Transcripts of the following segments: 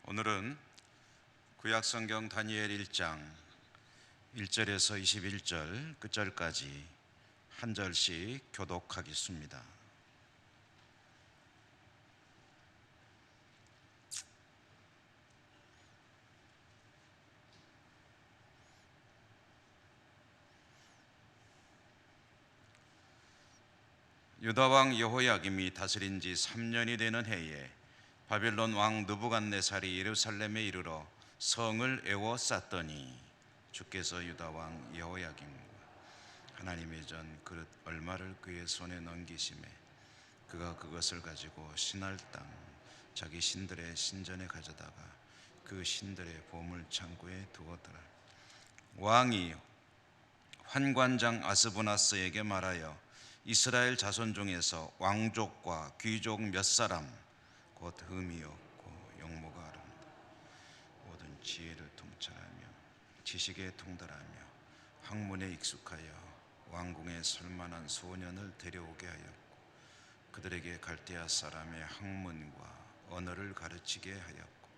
오늘은 구약성경 다니엘 1장 1절에서 21절 끝절까지 한 절씩 교독하겠습니다. 유다 왕 여호야김이 다스린 지 3년이 되는 해에 바벨론 왕 느부갓네살이 예루살렘에 이르러 성을 에워쌌더니 주께서 유다 왕 여호야김과 하나님의 전 그릇 얼마를 그의 손에 넘기심에 그가 그것을 가지고 신할 땅 자기 신들의 신전에 가져다가 그 신들의 보물 창고에 두었더라. 왕이 환관장 아스부나스에게 말하여 이스라엘 자손 중에서 왕족과 귀족 몇 사람 곧 흠이 없고 용모가 아름다 모든 지혜를 통찰하며 지식에 통달하며 학문에 익숙하여 왕궁에 설만한 소년을 데려오게 하였고 그들에게 갈대아 사람의 학문과 언어를 가르치게 하였고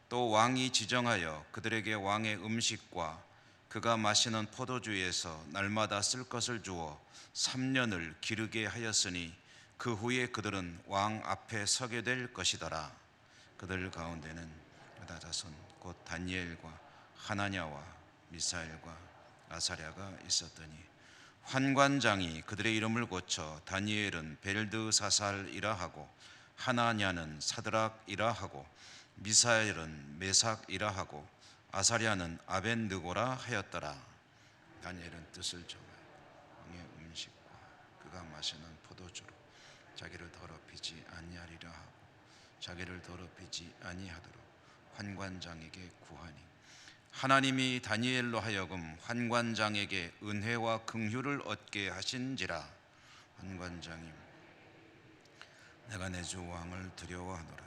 또 왕이 지정하여 그들에게 왕의 음식과 그가 마시는 포도주에서 날마다 쓸 것을 주어 3년을 기르게 하였으니 그 후에 그들은 왕 앞에 서게 될 것이더라. 그들 가운데는 유다 자손 곧 다니엘과 하나냐와 미사엘과 아사랴가 있었더니 환관장이 그들의 이름을 고쳐 다니엘은 벨드사살이라 하고 하나냐는 사드락이라 하고 미사엘은 메삭이라 하고 아사랴는 아벤느고라 하였더라. 다니엘은 뜻을 정하여 왕의 음식과 그가 마시는 포도주로 자기를 더럽히지 아니하리라 하고 자기를 더럽히지 아니하도록 환관장에게 구하니 하나님이 다니엘로 하여금 환관장에게 은혜와 긍휼을 얻게 하신지라. 환관장이 내가 내 주 왕을 두려워하노라.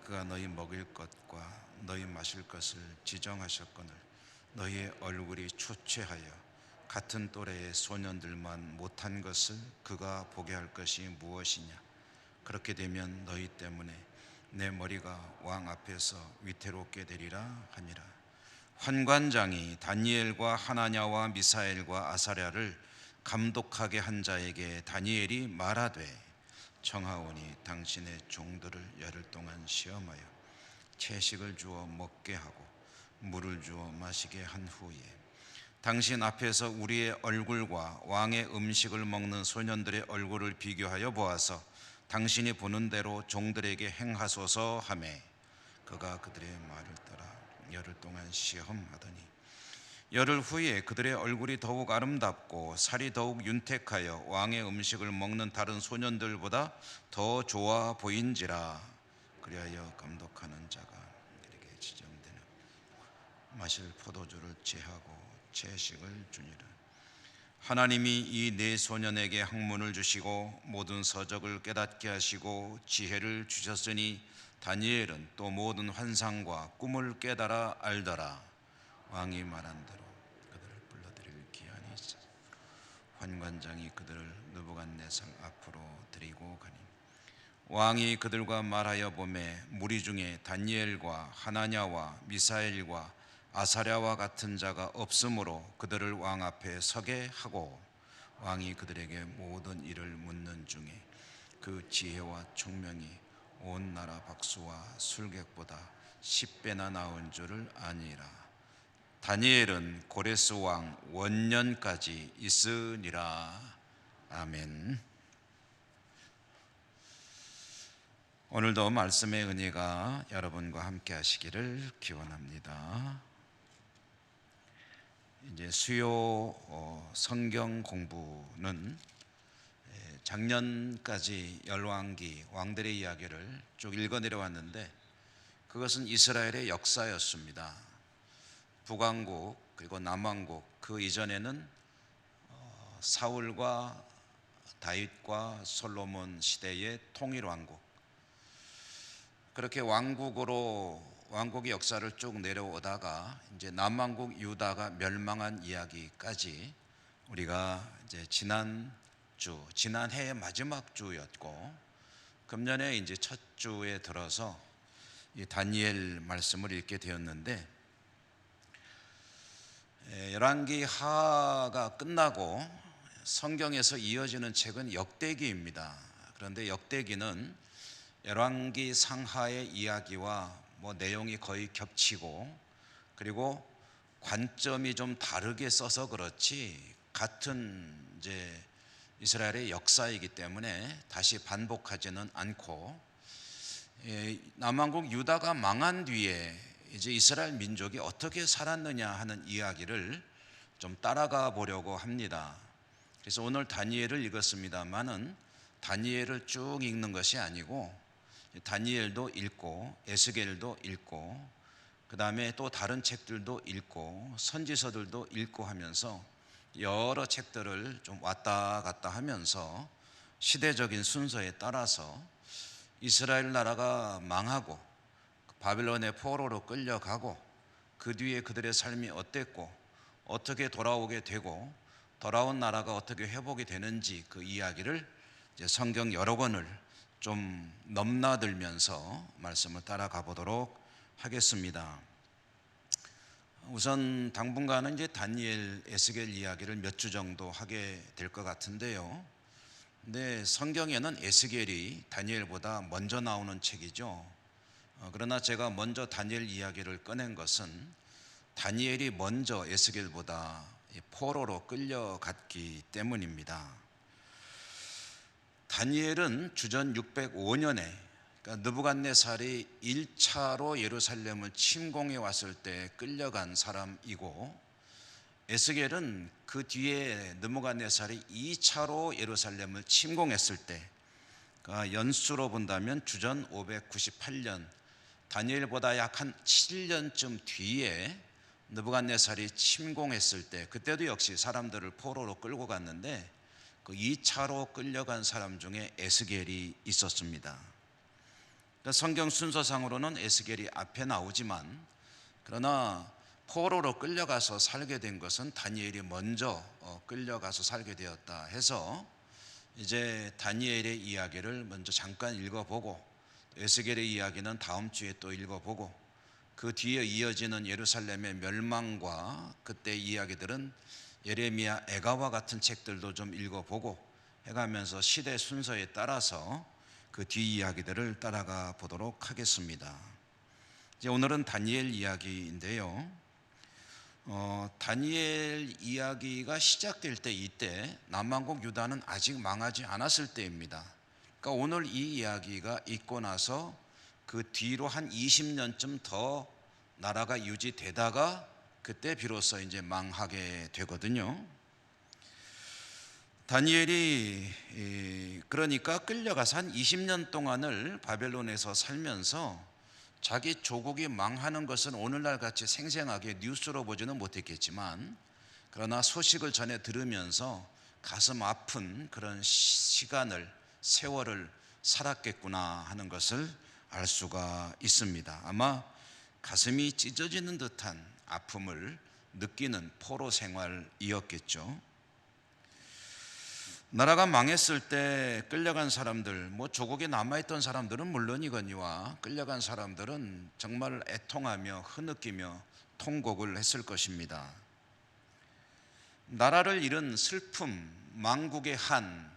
그가 너희 먹일 것과 너희 마실 것을 지정하셨거늘 너희의 얼굴이 초췌하여 같은 또래의 소년들만 못한 것을 그가 보게 할 것이 무엇이냐. 그렇게 되면 너희 때문에 내 머리가 왕 앞에서 위태롭게 되리라 하니라. 환관장이 다니엘과 하나냐와 미사엘과 아사랴를 감독하게 한 자에게 다니엘이 말하되 청하오니 당신의 종들을 열흘 동안 시험하여 채식을 주어 먹게 하고 물을 주어 마시게 한 후에 당신 앞에서 우리의 얼굴과 왕의 음식을 먹는 소년들의 얼굴을 비교하여 보아서 당신이 보는 대로 종들에게 행하소서 하매 그가 그들의 말을 따라 열흘 동안 시험하더니 열흘 후에 그들의 얼굴이 더욱 아름답고 살이 더욱 윤택하여 왕의 음식을 먹는 다른 소년들보다 더 좋아 보인지라. 그리하여 감독하는 자가 그에게 지정되는 마실 포도주를 제하고 채식을 주니라. 하나님이 이 네 소년에게 학문을 주시고 모든 서적을 깨닫게 하시고 지혜를 주셨으니 다니엘은 또 모든 환상과 꿈을 깨달아 알더라. 왕이 말한 대로 그들을 불러들일 기한이 있어 환관장이 그들을 느부갓네살 앞으로 데리고 가니 왕이 그들과 말하여 보매 무리 중에 다니엘과 하나냐와 미사엘과 아사랴와 같은 자가 없으므로 그들을 왕 앞에 서게 하고 왕이 그들에게 모든 일을 묻는 중에 그 지혜와 총명이 온 나라 박수와 술객보다 10배나 나은 줄을 아니라. 다니엘은 고레스 왕 원년까지 있으니라. 아멘. 오늘도 말씀의 은혜가 여러분과 함께 하시기를 기원합니다. 이제 수요 성경 공부는 작년까지 열왕기 왕들의 이야기를 쭉 읽어 내려왔는데 그것은 이스라엘의 역사였습니다. 북왕국 그리고 남왕국 그 이전에는 사울과 다윗과 솔로몬 시대의 통일왕국, 그렇게 왕국의 역사를 쭉 내려오다가 이제 남왕국 유다가 멸망한 이야기까지 우리가 이제 지난해의 마지막 주였고 금년에 이제 첫 주에 들어서 이 다니엘 말씀을 읽게 되었는데, 열왕기 하가 끝나고 성경에서 이어지는 책은 역대기입니다. 그런데 역대기는 열왕기 상하의 이야기와 내용이 거의 겹치고, 그리고 관점이 좀 다르게 써서 그렇지 같은 이제 이스라엘의 역사이기 때문에 다시 반복하지는 않고, 남왕국 유다가 망한 뒤에 이제 이스라엘 민족이 어떻게 살았느냐 하는 이야기를 좀 따라가 보려고 합니다. 그래서 오늘 다니엘을 읽었습니다만은 다니엘을 쭉 읽는 것이 아니고 다니엘도 읽고 에스겔도 읽고 그 다음에 또 다른 책들도 읽고 선지서들도 읽고 하면서 여러 책들을 좀 왔다 갔다 하면서 시대적인 순서에 따라서 이스라엘 나라가 망하고 바빌론의 포로로 끌려가고 그 뒤에 그들의 삶이 어땠고 어떻게 돌아오게 되고 돌아온 나라가 어떻게 회복이 되는지 그 이야기를 이제 성경 여러 권을 좀 넘나들면서 말씀을 따라가 보도록 하겠습니다. 우선 당분간은 이제 다니엘, 에스겔 이야기를 몇 주 정도 하게 될 것 같은데요. 근데 성경에는 에스겔이 다니엘보다 먼저 나오는 책이죠. 그러나 제가 먼저 다니엘 이야기를 꺼낸 것은 다니엘이 먼저 에스겔보다 포로로 끌려갔기 때문입니다. 다니엘은 주전 605년에 그러니까 느부갓네살이 1차로 예루살렘을 침공해 왔을 때 끌려간 사람이고, 에스겔은 그 뒤에 느부갓네살이 2차로 예루살렘을 침공했을 때, 그러니까 연수로 본다면 주전 598년, 다니엘보다 약 한 7년쯤 뒤에 느부갓네살이 침공했을 때, 그때도 역시 사람들을 포로로 끌고 갔는데 그 2차로 끌려간 사람 중에 에스겔이 있었습니다. 성경 순서상으로는 에스겔이 앞에 나오지만, 그러나 포로로 끌려가서 살게 된 것은 다니엘이 먼저 끌려가서 살게 되었다 해서 이제 다니엘의 이야기를 먼저 잠깐 읽어보고 에스겔의 이야기는 다음 주에 또 읽어보고 그 뒤에 이어지는 예루살렘의 멸망과 그때 이야기들은 예레미야, 에가와 같은 책들도 좀 읽어보고 해가면서 시대 순서에 따라서 그 뒤 이야기들을 따라가 보도록 하겠습니다. 이제 오늘은 다니엘 이야기인데요. 다니엘 이야기가 시작될 때 이때 남왕국 유다는 아직 망하지 않았을 때입니다. 그러니까 오늘 이 이야기가 있고 나서 그 뒤로 한 20년쯤 더 나라가 유지되다가 그때 비로소 이제 망하게 되거든요. 다니엘이 그러니까 끌려가서 한 20년 동안을 바벨론에서 살면서 자기 조국이 망하는 것은 오늘날 같이 생생하게 뉴스로 보지는 못했겠지만, 그러나 소식을 전해 들으면서 가슴 아픈 그런 시간을, 세월을 살았겠구나 하는 것을 알 수가 있습니다. 아마 가슴이 찢어지는 듯한 아픔을 느끼는 포로 생활이었겠죠. 나라가 망했을 때 끌려간 사람들, 조국에 남아있던 사람들은 물론이거니와 끌려간 사람들은 정말 애통하며 흐느끼며 통곡을 했을 것입니다. 나라를 잃은 슬픔, 망국의 한,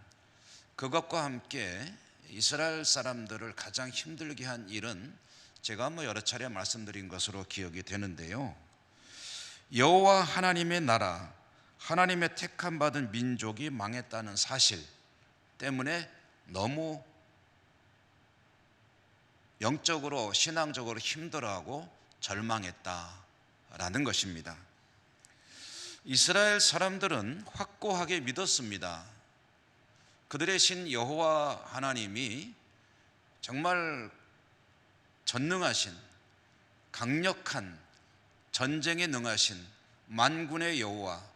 그것과 함께 이스라엘 사람들을 가장 힘들게 한 일은 제가 여러 차례 말씀드린 것으로 기억이 되는데요. 여호와 하나님의 나라, 하나님의 택함 받은 민족이 망했다는 사실 때문에 너무 영적으로 신앙적으로 힘들어하고 절망했다라는 것입니다. 이스라엘 사람들은 확고하게 믿었습니다. 그들의 신 여호와 하나님이 정말 전능하신, 강력한, 전쟁에 능하신 만군의 여호와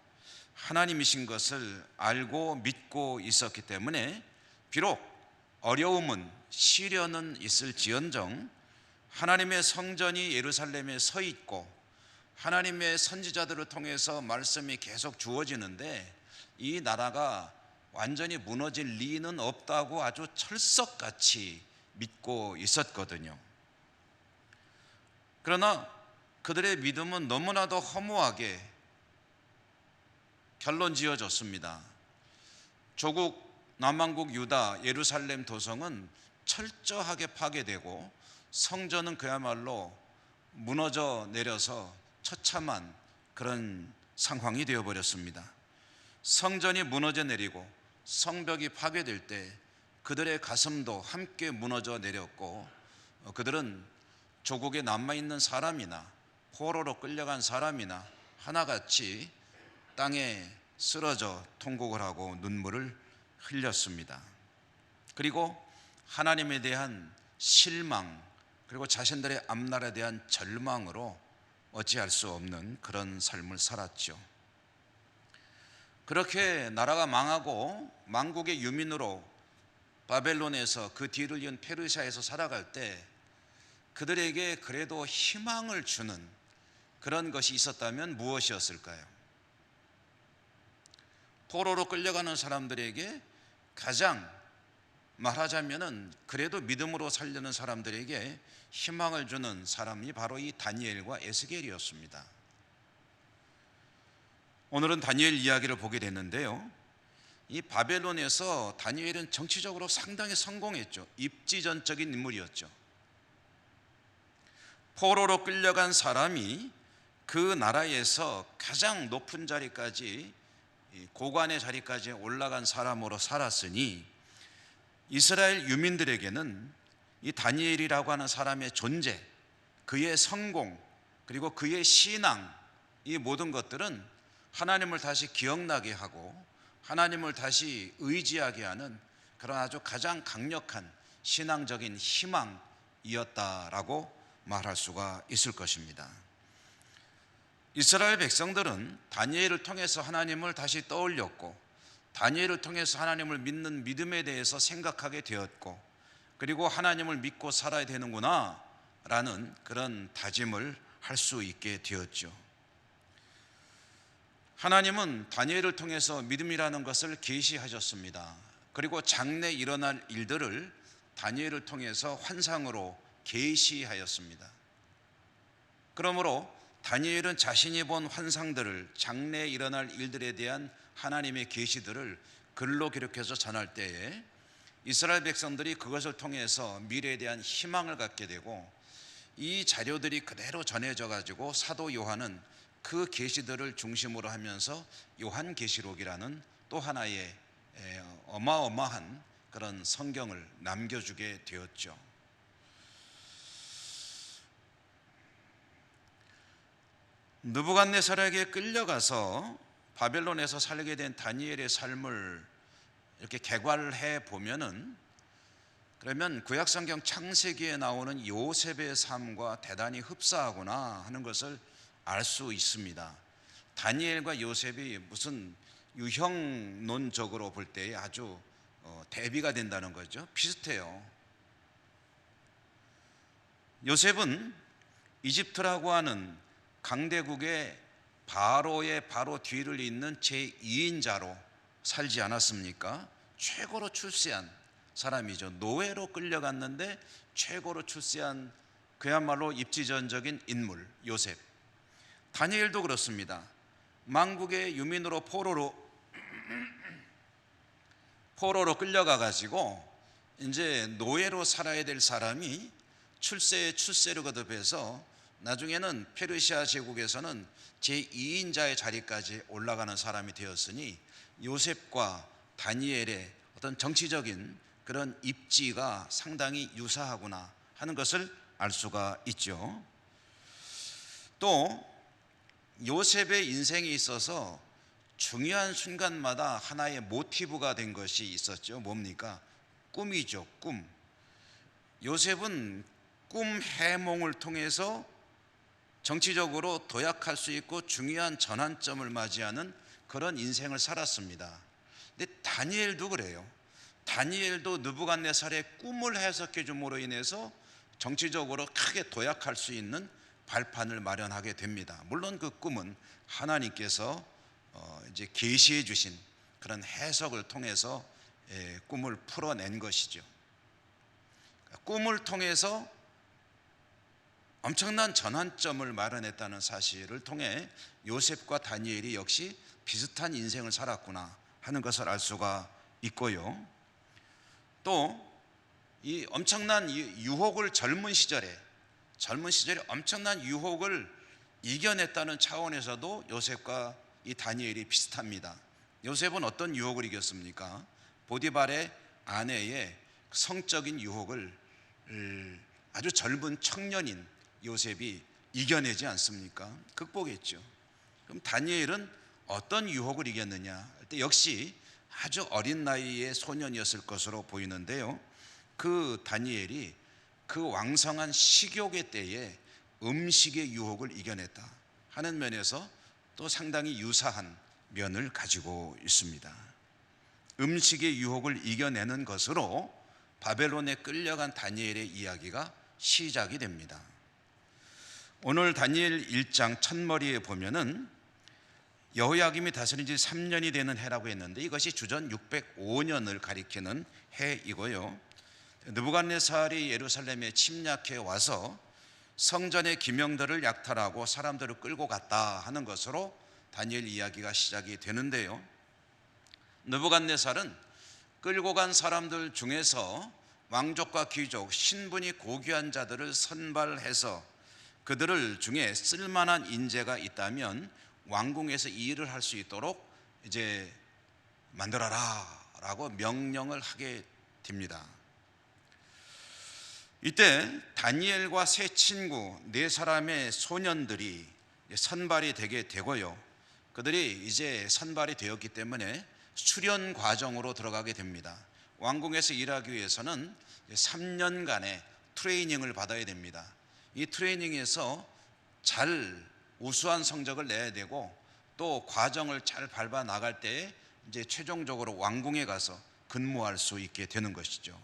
하나님이신 것을 알고 믿고 있었기 때문에 비록 어려움은, 시련은 있을지언정 하나님의 성전이 예루살렘에 서 있고 하나님의 선지자들을 통해서 말씀이 계속 주어지는데 이 나라가 완전히 무너질 리는 없다고 아주 철석같이 믿고 있었거든요. 그러나 그들의 믿음은 너무나도 허무하게 결론 지어졌습니다. 조국 남왕국 유다 예루살렘 도성은 철저하게 파괴되고 성전은 그야말로 무너져 내려서 처참한 그런 상황이 되어버렸습니다. 성전이 무너져 내리고 성벽이 파괴될 때 그들의 가슴도 함께 무너져 내렸고, 그들은 조국에 남아있는 사람이나 포로로 끌려간 사람이나 하나같이 땅에 쓰러져 통곡을 하고 눈물을 흘렸습니다. 그리고 하나님에 대한 실망, 그리고 자신들의 앞날에 대한 절망으로 어찌할 수 없는 그런 삶을 살았죠. 그렇게 나라가 망하고 망국의 유민으로 바벨론에서 그 뒤를 이은 페르시아에서 살아갈 때 그들에게 그래도 희망을 주는 그런 것이 있었다면 무엇이었을까요? 포로로 끌려가는 사람들에게 가장 말하자면은 그래도 믿음으로 살려는 사람들에게 희망을 주는 사람이 바로 이 다니엘과 에스겔이었습니다. 오늘은 다니엘 이야기를 보게 됐는데요, 이 바벨론에서 다니엘은 정치적으로 상당히 성공했죠. 입지전적인 인물이었죠. 포로로 끌려간 사람이 그 나라에서 가장 높은 자리까지, 고관의 자리까지 올라간 사람으로 살았으니 이스라엘 유민들에게는 이 다니엘이라고 하는 사람의 존재, 그의 성공, 그리고 그의 신앙, 이 모든 것들은 하나님을 다시 기억나게 하고 하나님을 다시 의지하게 하는 그런 아주 가장 강력한 신앙적인 희망이었다라고 말할 수가 있을 것입니다. 이스라엘 백성들은 다니엘을 통해서 하나님을 다시 떠올렸고, 다니엘을 통해서 하나님을 믿는 믿음에 대해서 생각하게 되었고, 그리고 하나님을 믿고 살아야 되는구나 라는 그런 다짐을 할 수 있게 되었죠. 하나님은 다니엘을 통해서 믿음이라는 것을 계시하셨습니다. 그리고 장래 일어날 일들을 다니엘을 통해서 환상으로 계시하였습니다. 그러므로 다니엘은 자신이 본 환상들을, 장래에 일어날 일들에 대한 하나님의 계시들을 글로 기록해서 전할 때에 이스라엘 백성들이 그것을 통해서 미래에 대한 희망을 갖게 되고, 이 자료들이 그대로 전해져 가지고 사도 요한은 그 계시들을 중심으로 하면서 요한계시록이라는 또 하나의 어마어마한 그런 성경을 남겨주게 되었죠. 느부갓네살에게 끌려가서 바벨론에서 살게 된 다니엘의 삶을 이렇게 개괄해 보면은, 그러면 구약성경 창세기에 나오는 요셉의 삶과 대단히 흡사하구나 하는 것을 알 수 있습니다. 다니엘과 요셉이 무슨 유형론적으로 볼 때 아주 대비가 된다는 거죠. 비슷해요. 요셉은 이집트라고 하는 강대국의 바로의 바로 뒤를 잇는 제2인자로 살지 않았습니까? 최고로 출세한 사람이죠. 노예로 끌려갔는데 최고로 출세한 그야말로 입지전적인 인물 요셉. 다니엘도 그렇습니다. 망국의 유민으로 포로로 끌려가 가지고 이제 노예로 살아야 될 사람이 출세를 거듭해서 나중에는 페르시아 제국에서는 제2인자의 자리까지 올라가는 사람이 되었으니 요셉과 다니엘의 어떤 정치적인 그런 입지가 상당히 유사하구나 하는 것을 알 수가 있죠. 또 요셉의 인생에 있어서 중요한 순간마다 하나의 모티브가 된 것이 있었죠. 뭡니까? 꿈이죠. 꿈. 요셉은 꿈 해몽을 통해서 정치적으로 도약할 수 있고 중요한 전환점을 맞이하는 그런 인생을 살았습니다. 근데 다니엘도 그래요. 다니엘도 느부갓네살의 꿈을 해석해 줌으로 인해서 정치적으로 크게 도약할 수 있는 발판을 마련하게 됩니다. 물론 그 꿈은 하나님께서 이제 계시해 주신 그런 해석을 통해서 꿈을 풀어낸 것이죠. 꿈을 통해서 엄청난 전환점을 마련했다는 사실을 통해 요셉과 다니엘이 역시 비슷한 인생을 살았구나 하는 것을 알 수가 있고요. 또 이 엄청난 유혹을 젊은 시절에 엄청난 유혹을 이겨냈다는 차원에서도 요셉과 이 다니엘이 비슷합니다. 요셉은 어떤 유혹을 이겼습니까? 보디발의 아내의 성적인 유혹을 아주 젊은 청년인 요셉이 이겨내지 않습니까? 극복했죠. 그럼 다니엘은 어떤 유혹을 이겼느냐 할 때 역시 아주 어린 나이의 소년이었을 것으로 보이는데요. 그 다니엘이 그 왕성한 식욕의 때에 음식의 유혹을 이겨냈다 하는 면에서 또 상당히 유사한 면을 가지고 있습니다. 음식의 유혹을 이겨내는 것으로 바벨론에 끌려간 다니엘의 이야기가 시작이 됩니다. 오늘 다니엘 1장 첫머리에 보면은 여호야김이 다스린 지 3년이 되는 해라고 했는데 이것이 주전 605년을 가리키는 해이고요. 느부갓네살이 예루살렘에 침략해 와서 성전의 기명들을 약탈하고 사람들을 끌고 갔다 하는 것으로 다니엘 이야기가 시작이 되는데요. 느부갓네살은 끌고 간 사람들 중에서 왕족과 귀족, 신분이 고귀한 자들을 선발해서 그들을 중에 쓸만한 인재가 있다면 왕궁에서 이 일을 할 수 있도록 이제 만들어라라고 명령을 하게 됩니다. 이때 다니엘과 세 친구 네 사람의 소년들이 선발이 되게 되고요. 그들이 이제 선발이 되었기 때문에 수련 과정으로 들어가게 됩니다. 왕궁에서 일하기 위해서는 3년간의 트레이닝을 받아야 됩니다. 이 트레이닝에서 잘 우수한 성적을 내야 되고 또 과정을 잘 밟아 나갈 때 이제 최종적으로 왕궁에 가서 근무할 수 있게 되는 것이죠.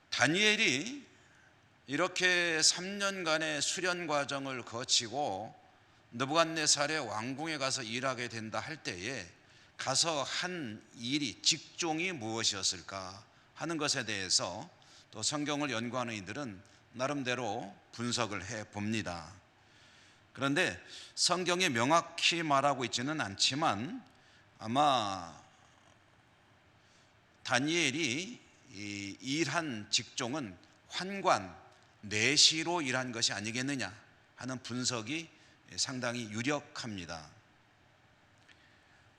다니엘이 이렇게 3년간의 수련 과정을 거치고 느부갓네살의 왕궁에 가서 일하게 된다 할 때에 가서 한 일이 직종이 무엇이었을까 하는 것에 대해서 또 성경을 연구하는 이들은 나름대로 분석을 해 봅니다. 그런데 성경이 명확히 말하고 있지는 않지만 아마 다니엘이 일한 직종은 환관, 내시로 일한 것이 아니겠느냐 하는 분석이 상당히 유력합니다.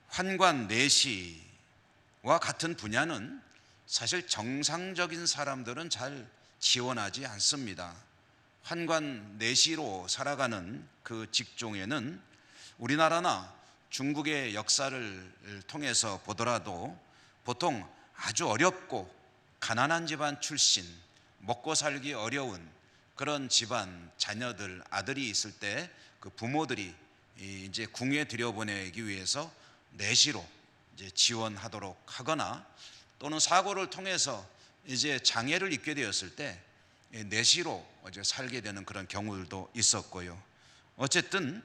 환관, 내시와 같은 분야는 사실 정상적인 사람들은 잘 지원하지 않습니다. 환관, 내시로 살아가는 그 직종에는 우리나라나 중국의 역사를 통해서 보더라도 보통 아주 어렵고 가난한 집안 출신, 먹고 살기 어려운 그런 집안 자녀들, 아들이 있을 때 그 부모들이 이제 궁에 들여보내기 위해서 내시로 이제 지원하도록 하거나 또는 사고를 통해서 이제 장애를 입게 되었을 때 내시로 이제 살게 되는 그런 경우들도 있었고요. 어쨌든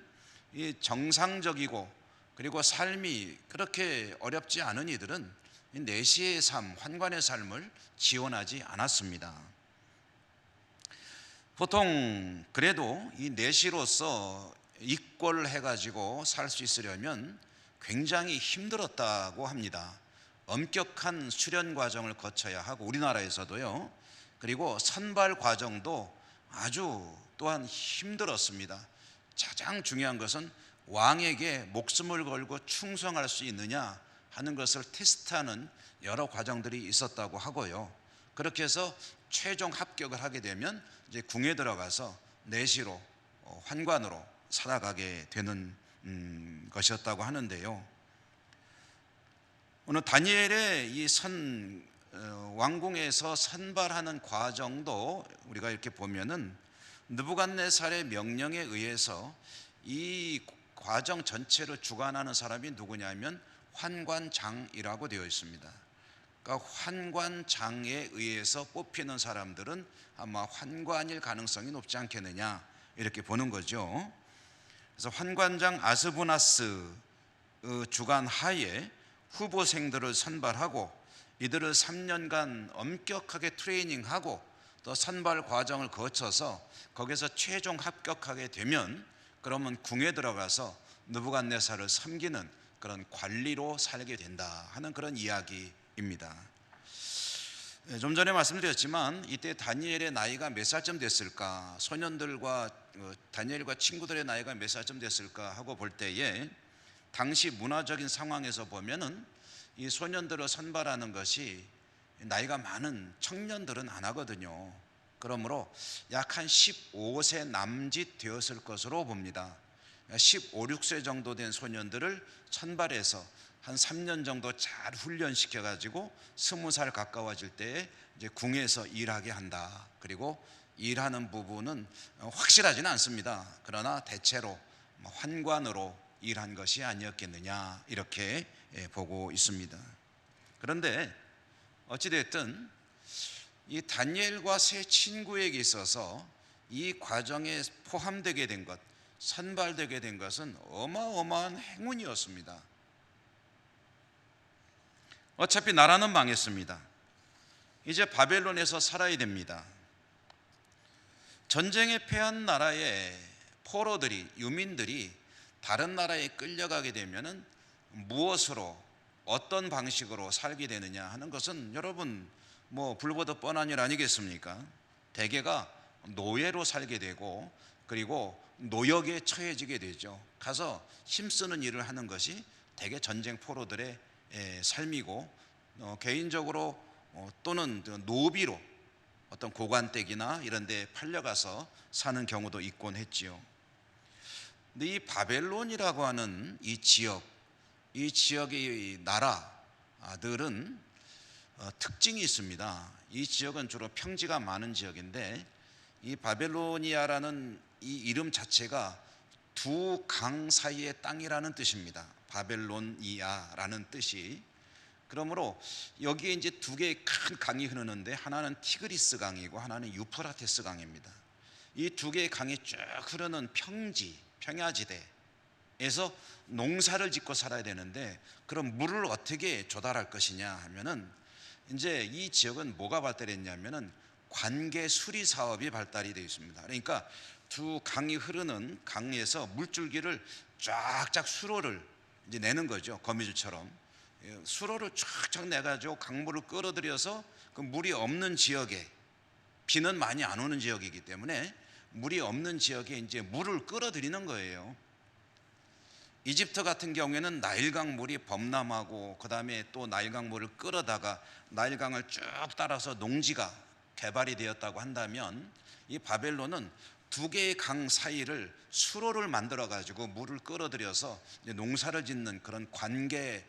이 정상적이고 그리고 삶이 그렇게 어렵지 않은 이들은 내시의 삶, 환관의 삶을 지원하지 않았습니다. 보통 그래도 이 내시로서 입궐해가지고 살 수 있으려면 굉장히 힘들었다고 합니다. 엄격한 수련 과정을 거쳐야 하고 우리나라에서도요. 그리고 선발 과정도 아주 또한 힘들었습니다. 가장 중요한 것은 왕에게 목숨을 걸고 충성할 수 있느냐 하는 것을 테스트하는 여러 과정들이 있었다고 하고요. 그렇게 해서 최종 합격을 하게 되면 이제 궁에 들어가서 내시로 환관으로 살아가게 되는 것이었다고 하는데요. 오늘 다니엘의 이 왕궁에서 선발하는 과정도 우리가 이렇게 보면은 느부갓네살의 명령에 의해서 이 과정 전체를 주관하는 사람이 누구냐면 환관장이라고 되어 있습니다. 그러니까 환관장에 의해서 뽑히는 사람들은 아마 환관일 가능성이 높지 않겠느냐 이렇게 보는 거죠. 그래서 환관장 아스부나스 주관 하에 후보생들을 선발하고 이들을 3년간 엄격하게 트레이닝하고 또 선발 과정을 거쳐서 거기서 최종 합격하게 되면 그러면 궁에 들어가서 느부갓네살을 섬기는 그런 관리로 살게 된다 하는 그런 이야기입니다. 좀 전에 말씀드렸지만 이때 다니엘의 나이가 몇 살쯤 됐을까, 소년들과 다니엘과 친구들의 나이가 몇 살쯤 됐을까 하고 볼 때에 당시 문화적인 상황에서 보면은 이 소년들을 선발하는 것이 나이가 많은 청년들은 안 하거든요. 그러므로 약 한 15세 남짓 되었을 것으로 봅니다. 15, 16세 정도 된 소년들을 선발해서 한 3년 정도 잘 훈련시켜 가지고 20살 가까워질 때에 이제 궁에서 일하게 한다. 그리고 일하는 부분은 확실하지는 않습니다. 그러나 대체로 환관으로 일한 것이 아니었겠느냐 이렇게 보고 있습니다. 그런데 어찌됐든 이 다니엘과 세 친구에게 있어서 이 과정에 포함되게 된 것, 선발되게 된 것은 어마어마한 행운이었습니다. 어차피 나라는 망했습니다. 이제 바벨론에서 살아야 됩니다. 전쟁에 패한 나라의 포로들이, 유민들이 다른 나라에 끌려가게 되면은 무엇으로, 어떤 방식으로 살게 되느냐 하는 것은 여러분 불보듯 뻔한 일 아니겠습니까? 대개가 노예로 살게 되고 그리고 노역에 처해지게 되죠. 가서 힘쓰는 일을 하는 것이 대개 전쟁 포로들의 삶이고, 개인적으로 또는 노비로 어떤 고관댁이나 이런 데 팔려가서 사는 경우도 있곤 했지요. 근데 이 바벨론이라고 하는 이 지역의 나라들은 특징이 있습니다. 이 지역은 주로 평지가 많은 지역인데 이 바벨로니아라는 이 이름 자체가 두 강 사이의 땅이라는 뜻입니다. 바벨로니아라는 뜻이. 그러므로 여기에 이제 두 개의 큰 강이 흐르는데 하나는 티그리스 강이고 하나는 유프라테스 강입니다. 이 두 개의 강이 쭉 흐르는 평야지대에서 농사를 짓고 살아야 되는데, 그럼 물을 어떻게 조달할 것이냐 하면은 이제 이 지역은 뭐가 발달했냐면은 관계 수리 사업이 발달이 되어 있습니다. 그러니까 두 강이 흐르는 강에서 물줄기를 쫙쫙 수로를 이제 내는 거죠. 거미줄처럼 수로를 쫙쫙 내가지고 강물을 끌어들여서 그 물이 없는 지역에, 비는 많이 안 오는 지역이기 때문에 물이 없는 지역에 이제 물을 끌어들이는 거예요. 이집트 같은 경우에는 나일강 물이 범람하고 그 다음에 또 나일강 물을 끌어다가 나일강을 쭉 따라서 농지가 개발이 되었다고 한다면, 이 바벨론은 두 개의 강 사이를 수로를 만들어 가지고 물을 끌어들여서 농사를 짓는 그런 관계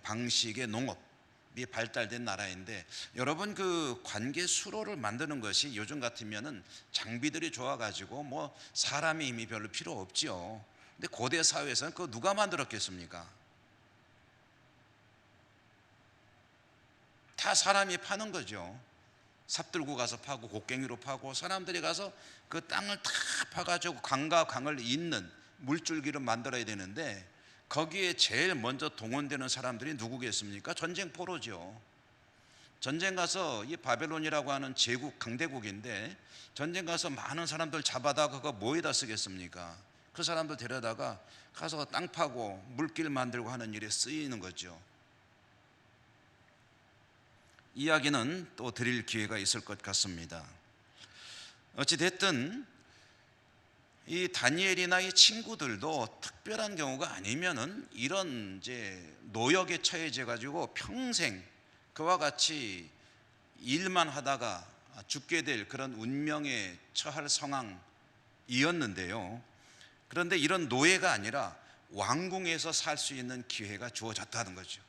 방식의 농업이 발달된 나라인데, 여러분 그 관계 수로를 만드는 것이 요즘 같으면은 장비들이 좋아 가지고 사람의 힘이 별로 필요 없지요. 근데 고대 사회에서는 그거 누가 만들었겠습니까? 다 사람이 파는 거죠. 삽 들고 가서 파고 곡괭이로 파고 사람들이 가서 그 땅을 다 파가지고 강과 강을 잇는 물줄기를 만들어야 되는데, 거기에 제일 먼저 동원되는 사람들이 누구겠습니까? 전쟁 포로죠. 전쟁 가서 이 바벨론이라고 하는 제국, 강대국인데 전쟁 가서 많은 사람들 잡아다가 그거 뭐에다 쓰겠습니까? 그 사람들 데려다가 가서 땅 파고 물길 만들고 하는 일에 쓰이는 거죠. 이야기는 또 드릴 기회가 있을 것 같습니다. 어찌됐든 이 다니엘이나 이 친구들도 특별한 경우가 아니면은 이런 이제 노역에 처해져 가지고 평생 그와 같이 일만 하다가 죽게 될 그런 운명에 처할 상황이었는데요. 그런데 이런 노예가 아니라 왕궁에서 살 수 있는 기회가 주어졌다는 거죠.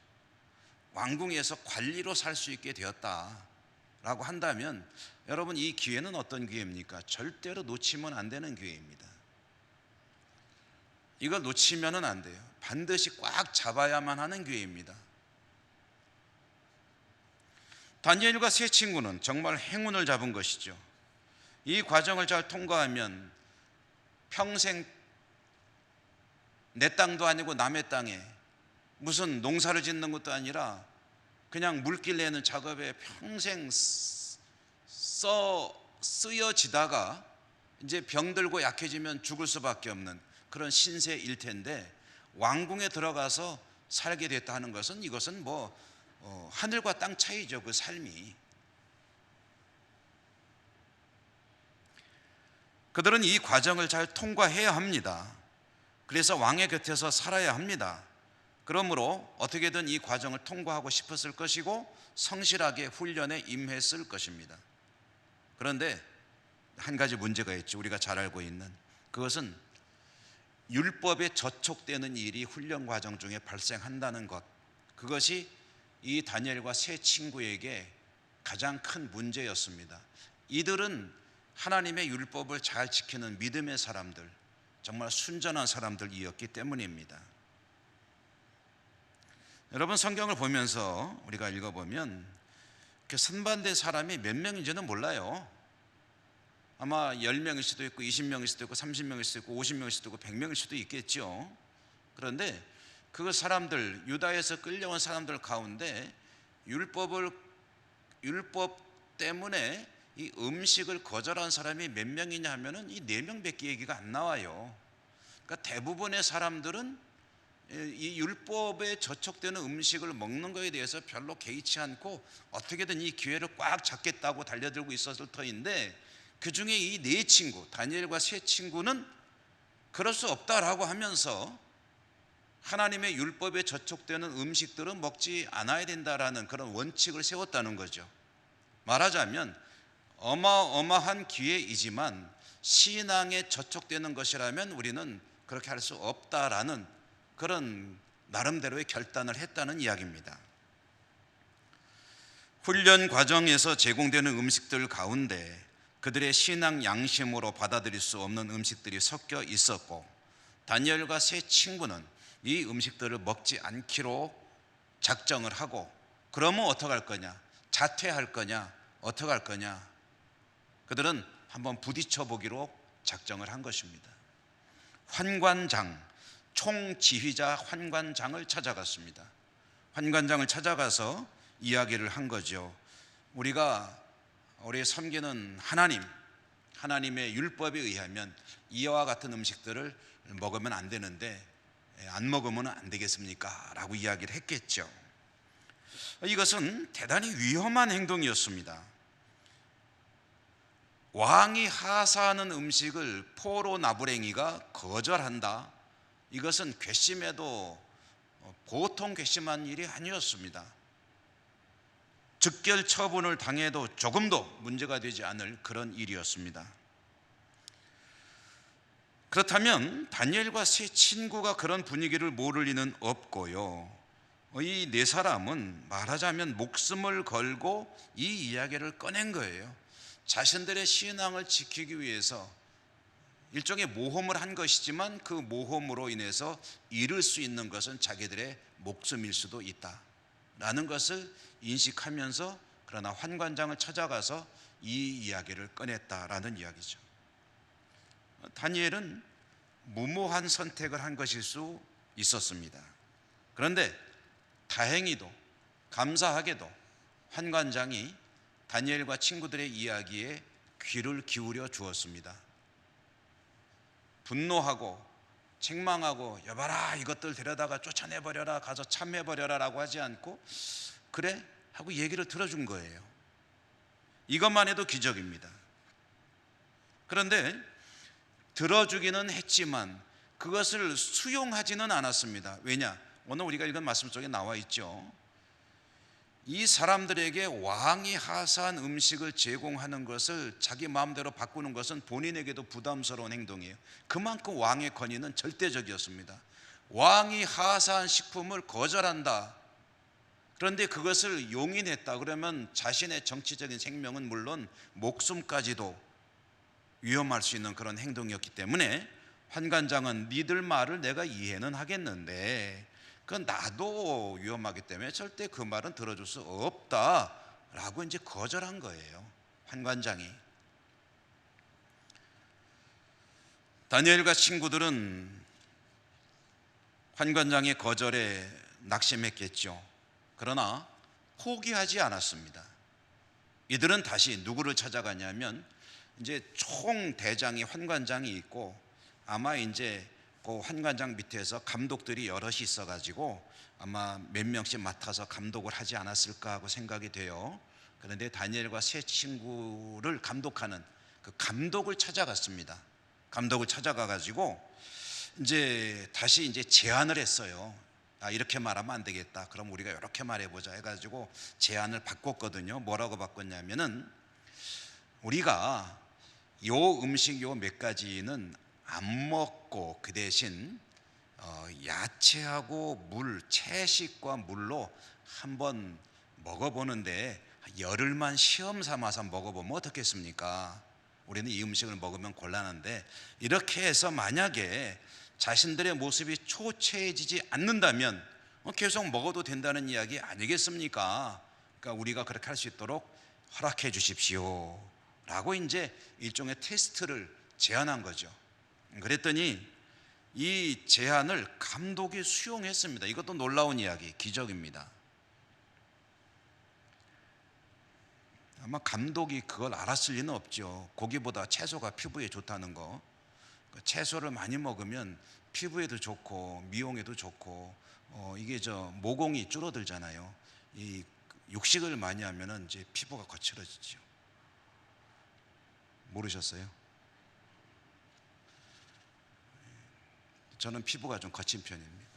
왕궁에서 관리로 살 수 있게 되었다라고 한다면 여러분, 이 기회는 어떤 기회입니까? 절대로 놓치면 안 되는 기회입니다. 이걸 놓치면은 안 돼요. 반드시 꽉 잡아야만 하는 기회입니다. 다니엘과 세 친구는 정말 행운을 잡은 것이죠. 이 과정을 잘 통과하면 평생 내 땅도 아니고 남의 땅에 무슨 농사를 짓는 것도 아니라 그냥 물길 내는 작업에 평생 써 쓰여지다가 이제 병들고 약해지면 죽을 수밖에 없는 그런 신세일 텐데, 왕궁에 들어가서 살게 됐다 하는 것은, 이것은 뭐 하늘과 땅 차이죠. 그 삶이. 그들은 이 과정을 잘 통과해야 합니다. 그래서 왕의 곁에서 살아야 합니다. 그러므로 어떻게든 이 과정을 통과하고 싶었을 것이고 성실하게 훈련에 임했을 것입니다. 그런데 한 가지 문제가 있죠. 우리가 잘 알고 있는, 그것은 율법에 저촉되는 일이 훈련 과정 중에 발생한다는 것, 그것이 이 다니엘과 세 친구에게 가장 큰 문제였습니다. 이들은 하나님의 율법을 잘 지키는 믿음의 사람들, 정말 순전한 사람들이었기 때문입니다. 여러분, 성경을 보면서 우리가 읽어보면 그 선반된 사람이 몇 명인지는 몰라요. 아마 10명일 수도 있고 20명일 수도 있고 30명일 수도 있고 50명일 수도 있고 100명일 수도 있겠죠. 그런데 그 사람들, 유다에서 끌려온 사람들 가운데 율법 때문에 이 음식을 거절한 사람이 몇 명이냐 하면은 이 4명밖에 얘기가 안 나와요. 그러니까 대부분의 사람들은 이 율법에 저촉되는 음식을 먹는 것에 대해서 별로 개의치 않고 어떻게든 이 기회를 꽉 잡겠다고 달려들고 있었을 터인데, 그 중에 이 4친구, 다니엘과 3친구는 그럴 수 없다라고 하면서 하나님의 율법에 저촉되는 음식들은 먹지 않아야 된다라는 그런 원칙을 세웠다는 거죠. 말하자면 어마어마한 기회이지만 신앙에 저촉되는 것이라면 우리는 그렇게 할 수 없다라는 그런 나름대로의 결단을 했다는 이야기입니다. 훈련 과정에서 제공되는 음식들 가운데 그들의 신앙 양심으로 받아들일 수 없는 음식들이 섞여 있었고, 다니엘과 세 친구는 이 음식들을 먹지 않기로 작정을 하고, 그러면 어떡할 거냐? 자퇴할 거냐? 어떡할 거냐? 그들은 한번 부딪혀 보기로 작정을 한 것입니다. 환관장, 총지휘자 환관장을 찾아갔습니다. 환관장을 찾아가서 이야기를 한 거죠. 우리 섬기는 하나님의 율법에 의하면 이와 같은 음식들을 먹으면 안 되는데 안 먹으면 안 되겠습니까? 라고 이야기를 했겠죠. 이것은 대단히 위험한 행동이었습니다. 왕이 하사하는 음식을 포로 나부랭이가 거절한다, 이것은 괘씸해도 보통 괘씸한 일이 아니었습니다. 즉결 처분을 당해도 조금도 문제가 되지 않을 그런 일이었습니다. 그렇다면 다니엘과 세 친구가 그런 분위기를 모를 리는 없고요, 이 4사람은 말하자면 목숨을 걸고 이 이야기를 꺼낸 거예요. 자신들의 신앙을 지키기 위해서 일종의 모험을 한 것이지만 그 모험으로 인해서 잃을 수 있는 것은 자기들의 목숨일 수도 있다라는 것을 인식하면서, 그러나 환관장을 찾아가서 이 이야기를 꺼냈다라는 이야기죠. 다니엘은 무모한 선택을 한 것일 수 있었습니다. 그런데 다행히도, 감사하게도 환관장이 다니엘과 친구들의 이야기에 귀를 기울여 주었습니다. 분노하고 책망하고 여봐라 이것들 데려다가 쫓아내버려라, 가서 참해버려라 라고 하지 않고 그래 하고 얘기를 들어준 거예요. 이것만 해도 기적입니다. 그런데 들어주기는 했지만 그것을 수용하지는 않았습니다. 왜냐? 오늘 우리가 읽은 말씀 속에 나와 있죠. 이 사람들에게 왕이 하사한 음식을 제공하는 것을 자기 마음대로 바꾸는 것은 본인에게도 부담스러운 행동이에요. 그만큼 왕의 권위는 절대적이었습니다. 왕이 하사한 식품을 거절한다, 그런데 그것을 용인했다 그러면 자신의 정치적인 생명은 물론 목숨까지도 위험할 수 있는 그런 행동이었기 때문에 환관장은 니들 말을 내가 이해는 하겠는데 그건 나도 위험하기 때문에 절대 그 말은 들어줄 수 없다라고 이제 거절한 거예요, 환관장이. 다니엘과 친구들은 환관장의 거절에 낙심했겠죠. 그러나 포기하지 않았습니다. 이들은 다시 누구를 찾아가냐면 이제 총 대장이 환관장이 있고 아마 이제 그 환관장 밑에서 감독들이 여럿이 있어가지고 아마 몇 명씩 맡아서 감독을 하지 않았을까 하고 생각이 돼요. 그런데 다니엘과 세 친구를 감독하는 그 감독을 찾아갔습니다. 감독을 찾아가가지고 이제 다시 이제 제안을 했어요. 이렇게 말하면 안 되겠다. 그럼 우리가 이렇게 말해보자 해가지고 제안을 바꿨거든요. 뭐라고 바꿨냐면은 우리가 요 음식 요 몇 가지는 안 먹고 그 대신 야채하고 물, 채식과 물로 한번 먹어보는데 열흘만 시험 삼아서 먹어보면 어떻겠습니까? 우리는 이 음식을 먹으면 곤란한데 이렇게 해서 만약에 자신들의 모습이 초췌해지지 않는다면 계속 먹어도 된다는 이야기 아니겠습니까? 그러니까 우리가 그렇게 할 수 있도록 허락해 주십시오 라고 이제 일종의 테스트를 제안한 거죠. 그랬더니 이 제안을 감독이 수용했습니다. 이것도 놀라운 이야기, 기적입니다. 아마 감독이 그걸 알았을 리는 없죠. 고기보다 채소가 피부에 좋다는 거. 채소를 많이 먹으면 피부에도 좋고 미용에도 좋고 이게 모공이 줄어들잖아요. 이 육식을 많이 하면은 이제 피부가 거칠어지죠. 모르셨어요? 저는 피부가 좀 거친 편입니다.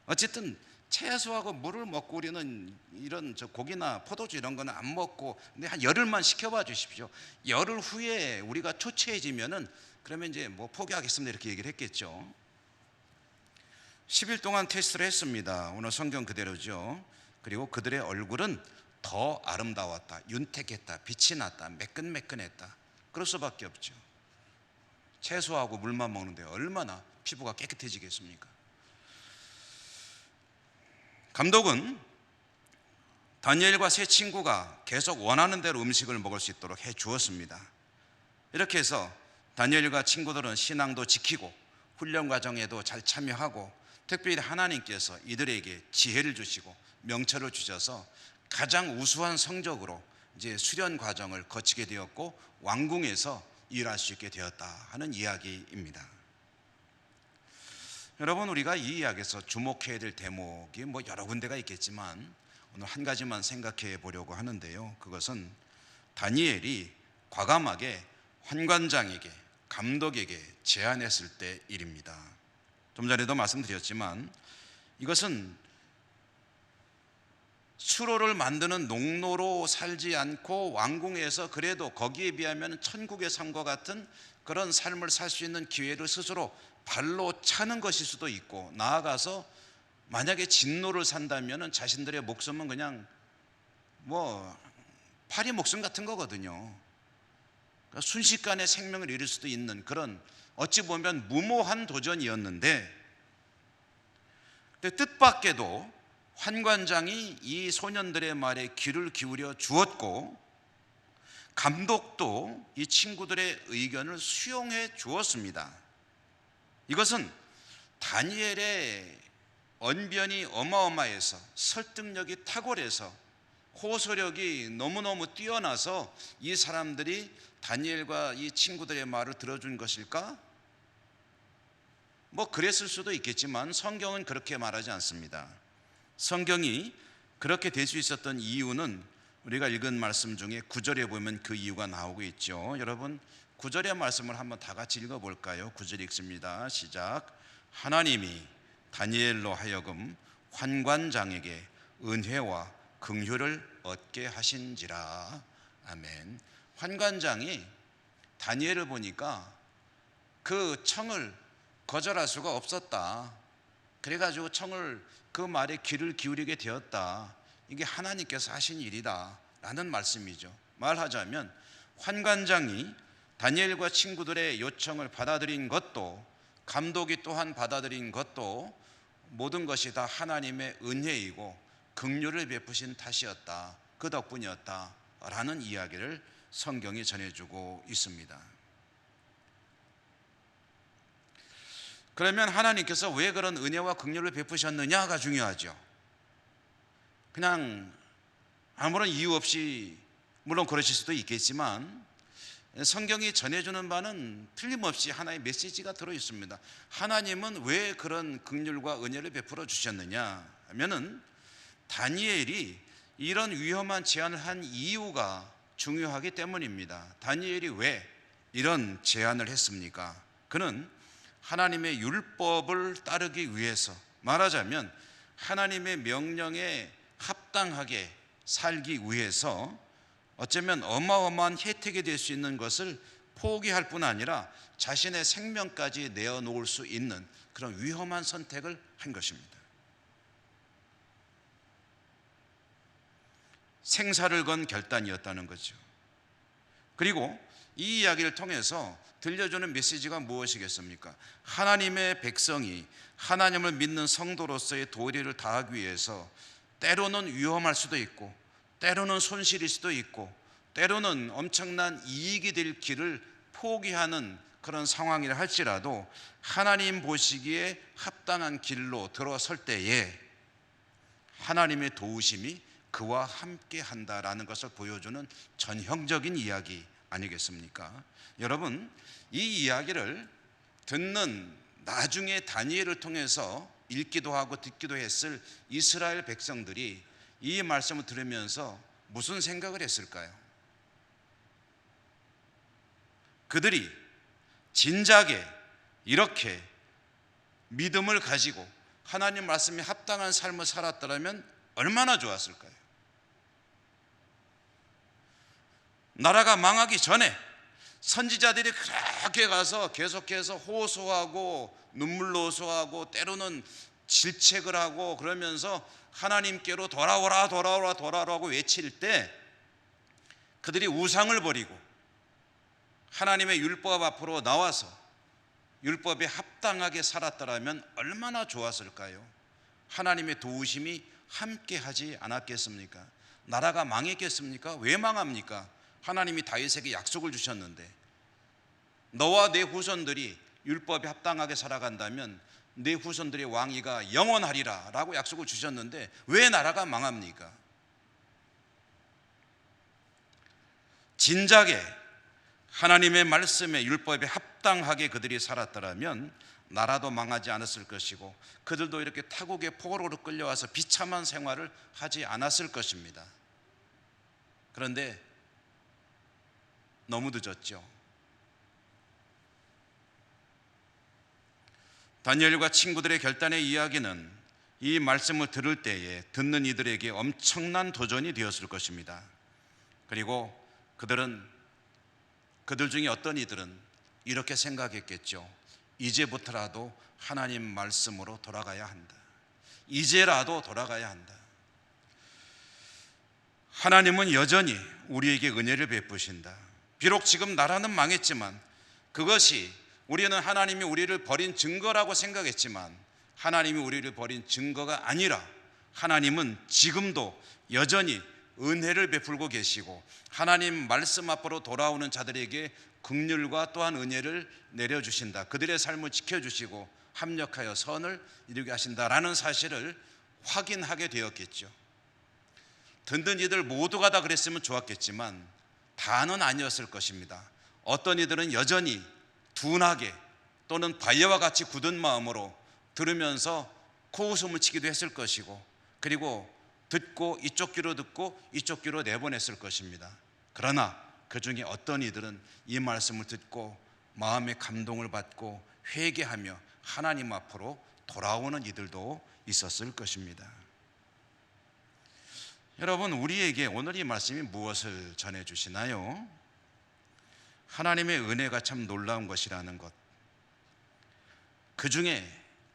어쨌든 채소하고 물을 먹고 우리는 이런 고기나 포도주 이런 거는 안 먹고 근데 한 열흘만 시켜봐 주십시오. 열흘 후에 우리가 초췌해지면은 그러면 이제 뭐 포기하겠습니다 이렇게 얘기를 했겠죠. 10일 동안 테스트를 했습니다. 오늘 성경 그대로죠. 그리고 그들의 얼굴은 더 아름다웠다, 윤택했다, 빛이 났다, 매끈매끈했다. 그럴 수밖에 없죠. 채소하고 물만 먹는데 얼마나 피부가 깨끗해지겠습니까? 감독은 다니엘과 세 친구가 계속 원하는 대로 음식을 먹을 수 있도록 해 주었습니다. 이렇게 해서 다니엘과 친구들은 신앙도 지키고 훈련 과정에도 잘 참여하고 특별히 하나님께서 이들에게 지혜를 주시고 명철을 주셔서 가장 우수한 성적으로 이제 수련 과정을 거치게 되었고 왕궁에서 일할 수 있게 되었다 하는 이야기입니다. 여러분, 우리가 이 이야기에서 주목해야 될 대목이 뭐 여러 군데가 있겠지만 오늘 한 가지만 생각해 보려고 하는데요. 그것은 다니엘이 과감하게 환관장에게 감독에게 제안했을 때 일입니다. 좀 전에도 말씀드렸지만 이것은 수로를 만드는 농노로 살지 않고 왕궁에서 그래도 거기에 비하면 천국의 삶과 같은 그런 삶을 살 수 있는 기회를 스스로 발로 차는 것일 수도 있고 나아가서 만약에 진노를 산다면 자신들의 목숨은 그냥 뭐 파리 목숨 같은 거거든요. 그러니까 순식간에 생명을 잃을 수도 있는 그런 어찌 보면 무모한 도전이었는데 뜻밖에도 환관장이 이 소년들의 말에 귀를 기울여 주었고 감독도 이 친구들의 의견을 수용해 주었습니다. 이것은 다니엘의 언변이 어마어마해서 설득력이 탁월해서 호소력이 너무너무 뛰어나서 이 사람들이 다니엘과 이 친구들의 말을 들어준 것일까? 뭐 그랬을 수도 있겠지만 성경은 그렇게 말하지 않습니다. 성경이 그렇게 될 수 있었던 이유는 우리가 읽은 말씀 중에 9절에 보면 그 이유가 나오고 있죠. 여러분 9절의 말씀을 한번 다 같이 읽어볼까요? 9절 읽습니다. 시작. 하나님이 다니엘로 하여금 환관장에게 은혜와 긍휼을 얻게 하신지라. 아멘. 환관장이 다니엘을 보니까 그 청을 거절할 수가 없었다. 그래가지고 청을 그 말에 귀를 기울이게 되었다. 이게 하나님께서 하신 일이다 라는 말씀이죠. 말하자면 환관장이 다니엘과 친구들의 요청을 받아들인 것도 감독이 또한 받아들인 것도 모든 것이 다 하나님의 은혜이고 긍휼을 베푸신 탓이었다. 그 덕분이었다 라는 이야기를 성경이 전해주고 있습니다. 그러면 하나님께서 왜 그런 은혜와 긍휼을 베푸셨느냐가 중요하죠. 그냥 아무런 이유 없이 물론 그러실 수도 있겠지만 성경이 전해주는 바는 틀림없이 하나의 메시지가 들어 있습니다. 하나님은 왜 그런 긍휼과 은혜를 베풀어 주셨느냐 하면은 다니엘이 이런 위험한 제안을 한 이유가 중요하기 때문입니다. 다니엘이 왜 이런 제안을 했습니까? 그는 하나님의 율법을 따르기 위해서, 말하자면 하나님의 명령에 합당하게 살기 위해서 어쩌면 어마어마한 혜택이 될 수 있는 것을 포기할 뿐 아니라 자신의 생명까지 내어놓을 수 있는 그런 위험한 선택을 한 것입니다. 생사를 건 결단이었다는 거죠. 그리고 이 이야기를 통해서 들려주는 메시지가 무엇이겠습니까? 하나님의 백성이 하나님을 믿는 성도로서의 도리를 다하기 위해서 때로는 위험할 수도 있고, 때로는 손실일 수도 있고, 때로는 엄청난 이익이 될 길을 포기하는 그런 상황이라 할지라도 하나님 보시기에 합당한 길로 들어설 때에 하나님의 도우심이 그와 함께 한다라는 것을 보여주는 전형적인 이야기 아니겠습니까? 여러분, 이 이야기를 듣는 나중에 다니엘을 통해서 읽기도 하고 듣기도 했을 이스라엘 백성들이 이 말씀을 들으면서 무슨 생각을 했을까요? 그들이 진작에 이렇게 믿음을 가지고 하나님 말씀에 합당한 삶을 살았더라면 얼마나 좋았을까요? 나라가 망하기 전에 선지자들이 그렇게 가서 계속해서 호소하고 눈물로 호소하고 때로는 질책을 하고 그러면서 하나님께로 돌아오라 돌아오라 돌아오라고 외칠 때 그들이 우상을 버리고 하나님의 율법 앞으로 나와서 율법에 합당하게 살았더라면 얼마나 좋았을까요? 하나님의 도우심이 함께하지 않았겠습니까? 나라가 망했겠습니까? 왜 망합니까? 하나님이 다윗에게 약속을 주셨는데 너와 내 후손들이 율법에 합당하게 살아간다면 내 후손들의 왕위가 영원하리라 라고 약속을 주셨는데 왜 나라가 망합니까? 진작에 하나님의 말씀에 율법에 합당하게 그들이 살았더라면 나라도 망하지 않았을 것이고 그들도 이렇게 타국의 포로로 끌려와서 비참한 생활을 하지 않았을 것입니다. 그런데 너무 늦었죠. 다니엘과 친구들의 결단의 이야기는 이 말씀을 들을 때에 듣는 이들에게 엄청난 도전이 되었을 것입니다. 그리고 그들 중에 어떤 이들은 이렇게 생각했겠죠. 이제부터라도 하나님 말씀으로 돌아가야 한다. 이제라도 돌아가야 한다. 하나님은 여전히 우리에게 은혜를 베푸신다. 비록 지금 나라는 망했지만 그것이 우리는 하나님이 우리를 버린 증거라고 생각했지만 하나님이 우리를 버린 증거가 아니라 하나님은 지금도 여전히 은혜를 베풀고 계시고 하나님 말씀 앞으로 돌아오는 자들에게 긍휼과 또한 은혜를 내려주신다. 그들의 삶을 지켜주시고 합력하여 선을 이루게 하신다라는 사실을 확인하게 되었겠죠. 듣는 이들 모두가 다 그랬으면 좋았겠지만 다는 아니었을 것입니다. 어떤 이들은 여전히 둔하게 또는 바위와 같이 굳은 마음으로 들으면서 코웃음을 치기도 했을 것이고 그리고 듣고 이쪽 귀로 듣고 이쪽 귀로 내보냈을 것입니다. 그러나 그 중에 어떤 이들은 이 말씀을 듣고 마음의 감동을 받고 회개하며 하나님 앞으로 돌아오는 이들도 있었을 것입니다. 여러분, 우리에게 오늘 이 말씀이 무엇을 전해주시나요? 하나님의 은혜가 참 놀라운 것이라는 것. 그 중에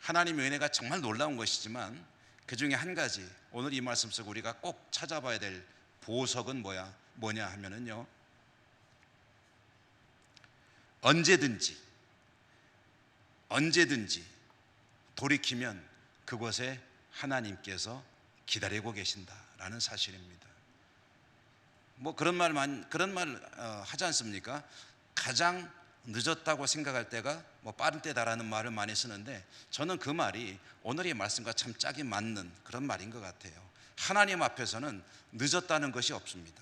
하나님의 은혜가 정말 놀라운 것이지만 그 중에 한 가지, 오늘 이 말씀 속 우리가 꼭 찾아봐야 될 보석은 뭐냐 하면은요, 언제든지 돌이키면 그곳에 하나님께서 기다리고 계신다라는 사실입니다. 그런 말 하지 않습니까? 가장 늦었다고 생각할 때가 빠른 때다라는 말을 많이 쓰는데 저는 그 말이 오늘 이 말씀과 참 짝이 맞는 그런 말인 것 같아요. 하나님 앞에서는 늦었다는 것이 없습니다.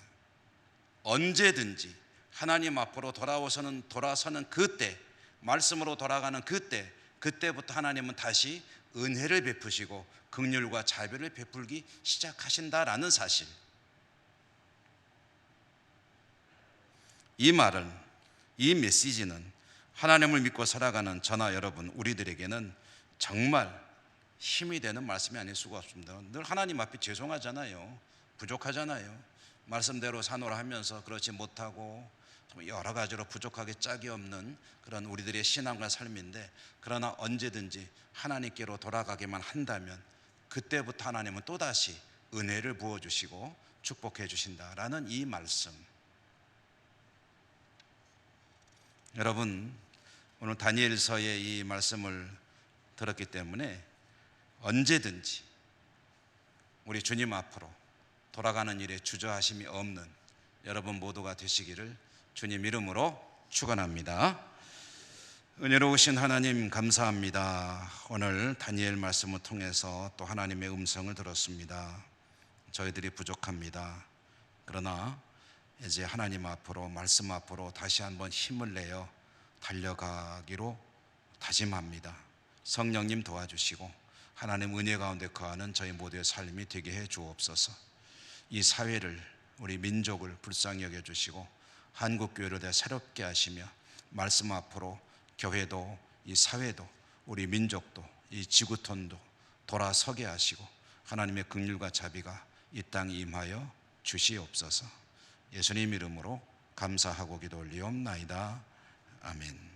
언제든지 하나님 앞으로 돌아서는 그때, 말씀으로 돌아가는 그때부터 하나님은 다시 은혜를 베푸시고 긍휼과 자비를 베풀기 시작하신다라는 사실, 이 말은, 이 메시지는 하나님을 믿고 살아가는 저나 여러분, 우리들에게는 정말 힘이 되는 말씀이 아닐 수가 없습니다. 늘 하나님 앞에 죄송하잖아요. 부족하잖아요. 말씀대로 사노라 하면서 그렇지 못하고 여러 가지로 부족하게 짝이 없는 그런 우리들의 신앙과 삶인데, 그러나 언제든지 하나님께로 돌아가기만 한다면 그때부터 하나님은 또다시 은혜를 부어주시고 축복해 주신다라는 이 말씀, 여러분 오늘 다니엘서의 이 말씀을 들었기 때문에 언제든지 우리 주님 앞으로 돌아가는 일에 주저하심이 없는 여러분 모두가 되시기를 주님 이름으로 축원합니다. 은혜로우신 하나님 감사합니다. 오늘 다니엘 말씀을 통해서 또 하나님의 음성을 들었습니다. 저희들이 부족합니다. 그러나 이제 하나님 앞으로, 말씀 앞으로 다시 한번 힘을 내어 달려가기로 다짐합니다. 성령님 도와주시고 하나님 은혜 가운데 거하는 저희 모두의 삶이 되게 해 주옵소서. 이 사회를, 우리 민족을 불쌍히 여겨주시고 한국교회를 더 새롭게 하시며 말씀 앞으로 교회도, 이 사회도, 우리 민족도, 이 지구촌도 돌아서게 하시고 하나님의 긍휼과 자비가 이 땅에 임하여 주시옵소서. 예수님 이름으로 감사하고 기도 올리옵나이다. 아멘.